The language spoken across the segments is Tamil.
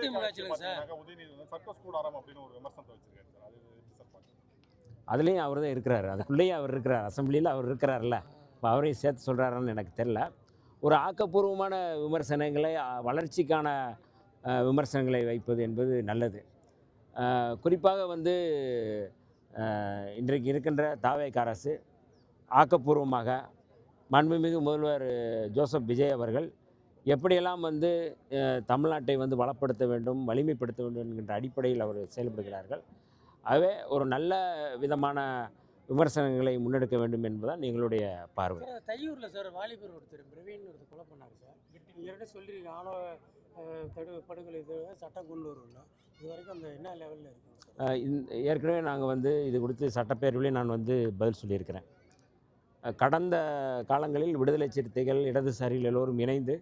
அதிமுக ஆட்சியில் சார் உதயநிதி வந்து சட்டஸ்கூடாரம் அப்படின்னு ஒரு விமர்சனத்தை வச்சிருக்காரு சார். அது எப்படி சார் பார்க்குறீங்க? அதுலேயும் அவர் தான் இருக்கிறார், அதுக்குள்ளேயும் அவர் இருக்கிறார், அசம்பிளியில் அவர் இருக்கிறார்ல. இப்போ அவரையும் சேர்த்து சொல்கிறாருன்னு எனக்கு தெரில. ஒரு ஆக்கப்பூர்வமான விமர்சனங்களை வளர்ச்சிக்கான விமர்சனங்களை வைப்பது என்பது நல்லது. குறிப்பாக வந்து இன்றைக்கு இருக்கின்ற தாவேக அரசு ஆக்கப்பூர்வமாக மாண்புமிகு முதல்வர் ஜோசப் விஜய் அவர்கள் எப்படியெல்லாம் வந்து தமிழ்நாட்டை வந்து வளப்படுத்த வேண்டும், வலிமைப்படுத்த வேண்டும் என்கின்ற அடிப்படையில் அவர் செயல்படுகிறார்கள். ஆகவே ஒரு நல்ல விதமான விமர்சனங்களை முன்னெடுக்க வேண்டும் என்பதுதான் எங்களுடைய பார்வை. சார் தையூரில் சார் வாலிபர் ஒருத்தர் பிரவீன் ஒருத்தர் கொலை பண்ணார் சார். ஏற்கனவே சொல்லியிருக்க ஆணவ படுகொலை இது சட்டம் கொண்டு வரணும். இது வரைக்கும் அந்த என்ன லெவலில் இருக்குது? ஏற்கனவே நாங்கள் வந்து இது குறித்து சட்டப்பேரவையிலே நான் வந்து பதில் சொல்லியிருக்கிறேன். கடந்த காலங்களில் விடுதலை சிறுத்தைகள், இடதுசாரிகள் எல்லோரும் இணைந்து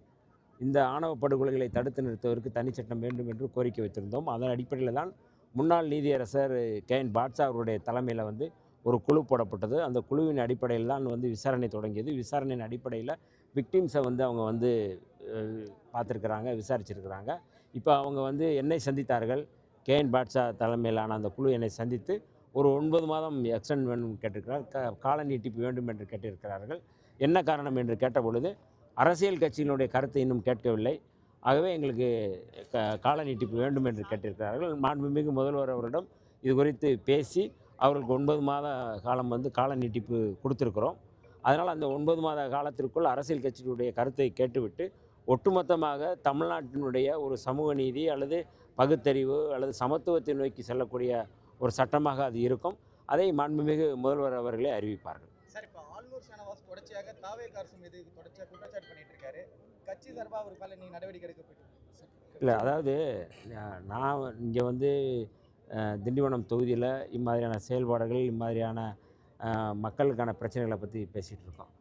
இந்த ஆணவ படுகொலைகளை தடுத்து நிறுத்துவதற்கு தனிச்சட்டம் வேண்டும் என்று கோரிக்கை வைத்திருந்தோம். அதன் அடிப்படையில் தான் முன்னாள் நீதியரசர் KN பாட்ஷா அவருடைய தலைமையில் வந்து ஒரு குழு போடப்பட்டது. அந்த குழுவின் அடிப்படையில் தான் வந்து விசாரணை தொடங்கியது. விசாரணையின் அடிப்படையில் விக்டிம்ஸை வந்து அவங்க வந்து பார்த்துருக்குறாங்க, விசாரிச்சிருக்கிறாங்க. இப்போ அவங்க வந்து என்னை சந்தித்தார்கள். KN பாட்ஷா தலைமையிலான அந்த குழு என்னை சந்தித்து ஒரு 9 மாதம் எக்ஸ்டெண்ட் வேண்டும் கேட்டிருக்கிறார், கால நீட்டிப்பு வேண்டும் என்று கேட்டிருக்கிறார்கள். என்ன காரணம் என்று கேட்டபொழுது அரசியல் கட்சியினுடைய கருத்தை இன்னும் கேட்கவில்லை, ஆகவே எங்களுக்கு கால நீட்டிப்பு வேண்டும் என்று கேட்டிருக்கிறார்கள். மாண்புமிகு முதல்வர் அவரிடம் இது குறித்து பேசி அவர்களுக்கு 9 மாத காலம் வந்து கால நீட்டிப்பு கொடுத்துருக்குறோம். அதனால் அந்த 9 மாத காலத்திற்குள் அரசியல் கட்சியினுடைய கருத்தை கேட்டுவிட்டு ஒட்டுமொத்தமாக தமிழ்நாட்டினுடைய ஒரு சமூக நீதி அல்லது பகுத்தறிவு அல்லது சமத்துவத்தை நோக்கி செல்லக்கூடிய ஒரு சட்டமாக அது இருக்கும். அதை மாண்புமிகு முதல்வர் அவர்களே அறிவிப்பார்கள். சார், இப்போ ஆளுநர் ஷானவாஸ் தொடர்ச்சியாக தாவேக அரசு மீது தொடர்ச்சியாக குற்றச்சாட்டு பண்ணிட்டு இருக்காரு. கட்சி சார்பாக அவர் மேலே நீ நடவடிக்கை எடுக்கப்பட்டு இல்லை, அதாவது நான் இங்கே வந்து திண்டிவனம் தொகுதியில் இம்மாதிரியான செயல்பாடுகள், இம்மாதிரியான மக்களுக்கான பிரச்சனைகளை பற்றி பேசிகிட்டு இருக்கோம்.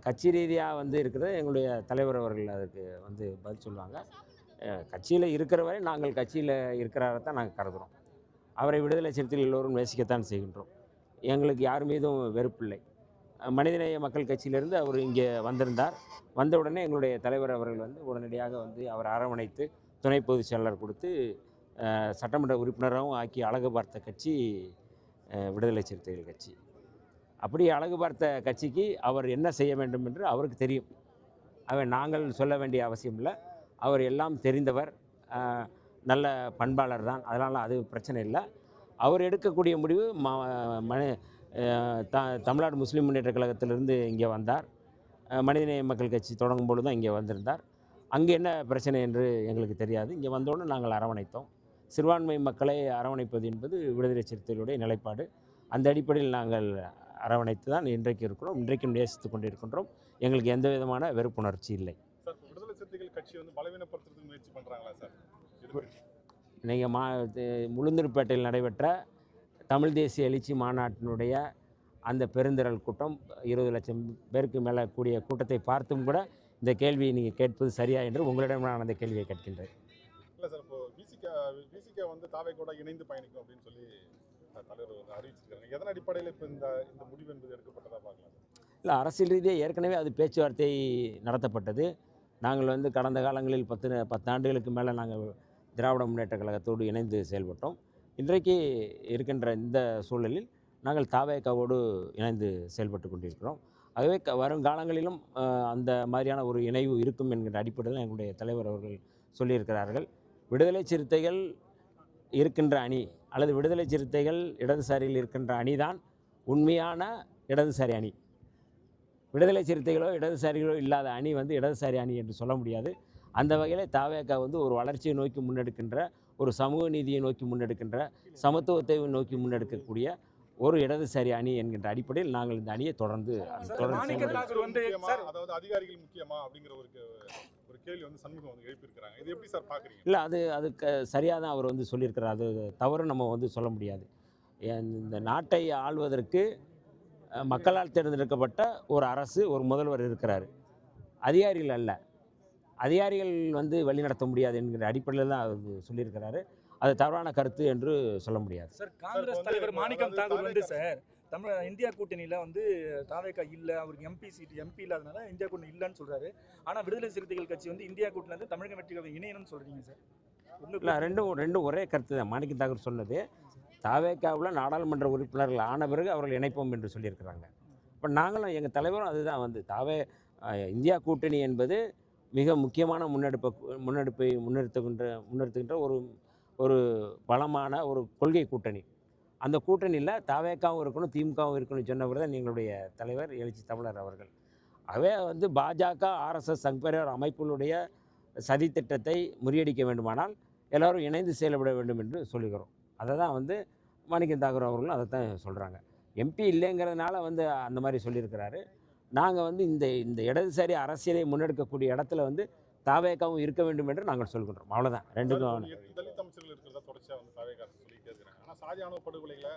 கட்சி ரீதியாக வந்து இருக்கிறது எங்களுடைய தலைவர் அவர்கள் அதுக்கு வந்து பதில் சொல்லுவாங்க. கட்சியில் இருக்கிற வரை நாங்கள் கட்சியில் இருக்கிறாரத்தான் நாங்கள் கருதுகிறோம். அவரை விடுதலை சிறுத்தைகள் எல்லோரும் நேசிக்கத்தான் செய்கின்றோம். எங்களுக்கு யார் மீதும் வெறுப்பில்லை. மனிதநேய மக்கள் கட்சியிலிருந்து அவர் இங்கே வந்திருந்தார். வந்தவுடனே எங்களுடைய தலைவர் அவர்கள் வந்து உடனடியாக வந்து அவர் அரவணைத்து துணை பொதுச் செயலாளர் கொடுத்து சட்டமன்ற உறுப்பினராகவும் ஆக்கி அழகு பார்த்த கட்சி விடுதலை சிறுத்தைகள் கட்சி. அப்படி அழகு பார்த்த கட்சிக்கு அவர் என்ன செய்ய வேண்டும் என்று அவருக்கு தெரியும். நாங்கள் சொல்ல வேண்டிய அவசியம் இல்லை. அவர் எல்லாம் தெரிந்தவர், நல்ல பண்பாளர் தான். அதனால் அது பிரச்சனை இல்லை. அவர் எடுக்கக்கூடிய முடிவு தமிழ்நாடு முஸ்லீம் முன்னேற்ற கழகத்திலிருந்து இங்கே வந்தார். மனிதநேய மக்கள் கட்சி தொடங்கும் பொழுது தான் இங்கே வந்திருந்தார். அங்கே என்ன பிரச்சனை என்று எங்களுக்கு தெரியாது. இங்கே வந்தோடனே நாங்கள் அரவணைத்தோம். சிறுபான்மை மக்களை அரவணைப்பது என்பது விடுதலை சிறுத்தைகளுடைய நிலைப்பாடு. அந்த அடிப்படையில் நாங்கள் அரவணைத்து தான் இன்றைக்கு இருக்கிறோம், இன்றைக்கும் நேசித்து கொண்டிருக்கின்றோம். எங்களுக்கு எந்த விதமான வெறுப்புணர்ச்சி இல்லை. சார், விடுதலை சிறுத்தைகள் கட்சி வந்து பலவீனப்படுத்துறதுக்கு முயற்சி பண்ணுறாங்களா சார்? நீங்கள் முழுந்திருப்பேட்டையில் நடைபெற்ற தமிழ் தேசிய எழுச்சி மாநாட்டினுடைய அந்த பெருந்திரள் கூட்டம் 20 லட்சம் பேருக்கு மேலே கூடிய கூட்டத்தை பார்த்தும் கூட இந்த கேள்வியை நீங்கள் கேட்பது சரியா என்று உங்களிடம் நான் அந்த கேள்வியை கேட்கின்றேன். இல்லை சார், இப்போ விசிகா வந்து தாவே கூட இணைந்து பயணிக்கும் அப்படின்னு சொல்லி தலைவர் அறிவிச்சிருக்காங்க. எதன் அடிப்படையில் இப்போ இந்த முடிவு என்பது எடுக்கப்பட்டதாக பார்க்கலாம்? இல்லை, அரசியல் ரீதியாக ஏற்கனவே அது பேச்சுவார்த்தை நடத்தப்பட்டது. நாங்கள் வந்து கடந்த காலங்களில் 10 ஆண்டுகளுக்கு மேலே நாங்கள் திராவிட முன்னேற்ற கழகத்தோடு இணைந்து செயல்பட்டோம். இன்றைக்கு இருக்கின்ற இந்த சூழலில் நாங்கள் தாவேகாவோடு இணைந்து செயல்பட்டு கொண்டிருக்கிறோம். ஆகவே வருங்காலங்களிலும் அந்த மாதிரியான ஒரு இணைவு இருக்கும் என்கிற அடிப்படையில் எங்களுடைய தலைவர் அவர்கள் சொல்லியிருக்கிறார்கள். விடுதலை சிறுத்தைகள் இருக்கின்ற அணி அல்லது விடுதலை சிறுத்தைகள் இடதுசாரியில் இருக்கின்ற அணிதான் உண்மையான இடதுசாரி அணி. விடுதலை சிறுத்தைகளோ இடதுசாரிகளோ இல்லாத அணி வந்து இடதுசாரி அணி என்று சொல்ல முடியாது. அந்த வகையில் தாவேகா வந்து ஒரு வளர்ச்சியை நோக்கி முன்னெடுக்கின்ற, ஒரு சமூக நீதியை நோக்கி முன்னெடுக்கின்ற, சமத்துவத்தை நோக்கி முன்னெடுக்கக்கூடிய ஒரு இடதுசாரி அணி என்கின்ற அடிப்படையில் நாங்கள் இந்த அணியை தொடர்ந்து அதாவது அதிகாரிகள் முக்கியமா அப்படிங்கிற ஒரு கேள்வி வந்து சண்முகம் வந்து எழுப்பியிருக்கிறாங்க. இது எப்படி சார் பார்க்குறீங்க? இல்லை, அதுக்கு சரியாக தான் அவர் வந்து சொல்லியிருக்கிறார். அது தவறு நம்ம வந்து சொல்ல முடியாது. இந்த நாட்டை ஆள்வதற்கு மக்களால் தேர்ந்தெடுக்கப்பட்ட ஒரு அரசு, ஒரு முதல்வர் இருக்கிறார். அதிகாரிகள் அல்ல. அதிகாரிகள் வந்து வழிநடத்த முடியாது என்கிற அடிப்படையில் தான் அவர் சொல்லியிருக்கிறாரு. அது தவறான கருத்து என்று சொல்ல முடியாது. சார், காங்கிரஸ் தலைவர் மாணிக்கம் தாகூர் வந்து சார் இந்தியா கூட்டணியில் வந்து தாவேகா இல்லை, அவருக்கு எம்பி இல்லாதனால இந்தியா கூட்டணி இல்லைன்னு சொல்கிறாரு. ஆனால் விடுதலை சிறுத்தைகள் கட்சி வந்து இந்தியா கூட்டணியில் தமிழக வெற்றி கழகம் இணையணும்னு சொல்கிறீங்க சார். இல்லை, ரெண்டும் ஒரே கருத்து தான். மாணிக்கம் தாகூர் சொன்னது தாவேக்காவில் நாடாளுமன்ற உறுப்பினர்கள் ஆன பிறகு அவர்கள் இணைப்போம் என்று சொல்லியிருக்கிறாங்க. இப்போ நாங்களும் எங்கள் தலைவரும் அதுதான் வந்து இந்தியா கூட்டணி என்பது மிக முக்கியமான முன்னெடுப்பை முன்னெடுத்துகின்ற ஒரு பலமான ஒரு கொள்கை கூட்டணி. அந்த கூட்டணியில் தாவேக்காவும் இருக்கணும், திமுகவும் இருக்கணும் சொன்னவர் தான் எங்களுடைய தலைவர் எழுச்சி தமிழர் அவர்கள். அவே வந்து பாஜக, ஆர்எஸ்எஸ், சங் பரிவார் அமைப்புகளுடைய சதித்திட்டத்தை முறியடிக்க வேண்டுமானால் எல்லோரும் இணைந்து செயல்பட வேண்டும் என்று சொல்லுகிறோம். அதை தான் வந்து மாணிக்கம் தாகூர் அவர்களும் அதை தான் சொல்கிறாங்க. எம்பி இல்லைங்கிறதுனால வந்து அந்த மாதிரி சொல்லியிருக்கிறாரு. நாங்கள் வந்து இந்த இடதுசாரி அரசியலை முன்னெடுக்கக்கூடிய இடத்துல வந்து தாவேக்காவும் இருக்க வேண்டும் என்று நாங்கள் சொல்கின்றோம். அவ்வளோதான். ரெண்டுக்கும் 8 தலித் அமைச்சர்கள் இருக்கிறதா தொடர்ச்சியாக வந்து தாவேக்கா அரசு சொல்லிட்டே இருக்கிறாங்க. ஆனால் சாதி ஆணவ படுகொலைகளை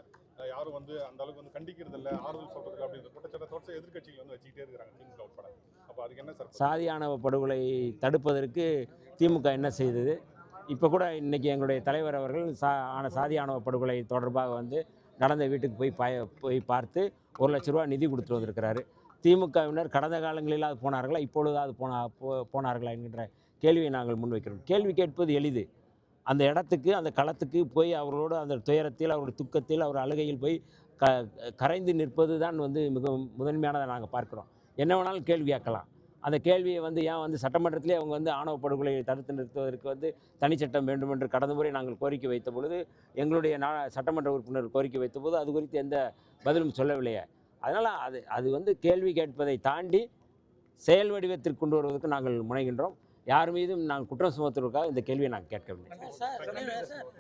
யாரும் வந்து அந்த அளவுக்கு வந்து கண்டிக்கிறது இல்லை, ஆறுதல் சொல்றதுக்கு அப்படின்ற குற்றச்சாட்டை தொடர்ச்சி எதிர்க்கட்சிகள் வந்து வச்சுக்கிட்டே இருக்கிறாங்க, திமுக உட்பட. அப்போ அதுக்கு என்ன சார்? சாதியானவ படுகொலை தடுப்பதற்கு திமுக என்ன செய்தது? இப்போ கூட இன்றைக்கி எங்களுடைய தலைவர் அவர்கள் சாதி ஆணவ படுகொலை தொடர்பாக வந்து நடந்த வீட்டுக்கு போய் பார்த்து 1 லட்ச ரூபா நிதி கொடுத்துட்டு வந்திருக்கிறாரு. திமுகவினர் கடந்த காலங்களில் அது போனார்களா, இப்பொழுதாவது போனார்களா என்கின்ற கேள்வியை நாங்கள் முன்வைக்கிறோம். கேள்வி கேட்பது எளிது. அந்த இடத்துக்கு, அந்த களத்துக்கு போய் அவர்களோடு அந்த துயரத்தில், அவருடைய துக்கத்தில், அவர் அழுகையில் போய் கரைந்து நிற்பது தான் வந்து மிக முதன்மையானதை நாங்கள் பார்க்குறோம். என்ன வேணாலும் கேள்வி கேட்கலாம். அந்த கேள்வியை வந்து ஏன் வந்து சட்டமன்றத்திலே அவங்க வந்து ஆணவ படுகொலையை தடுத்து நிறுத்துவதற்கு வந்து தனிச்சட்டம் வேண்டும் என்று கடந்த முறை நாங்கள் கோரிக்கை வைத்த பொழுது, எங்களுடைய சட்டமன்ற உறுப்பினர் கோரிக்கை வைத்த போது அது குறித்து எந்த பதிலும் சொல்லவில்லையே. அதனால் அது வந்து கேள்வி கேட்பதை தாண்டி செயல் வடிவத்திற்கு கொண்டு வருவதற்கு நாங்கள் முனைகின்றோம். யார் மீதும் நாங்கள் குற்றம் சுமத்துவதற்காக இந்த கேள்வியை நாங்கள் கேட்கவில்லை. சார்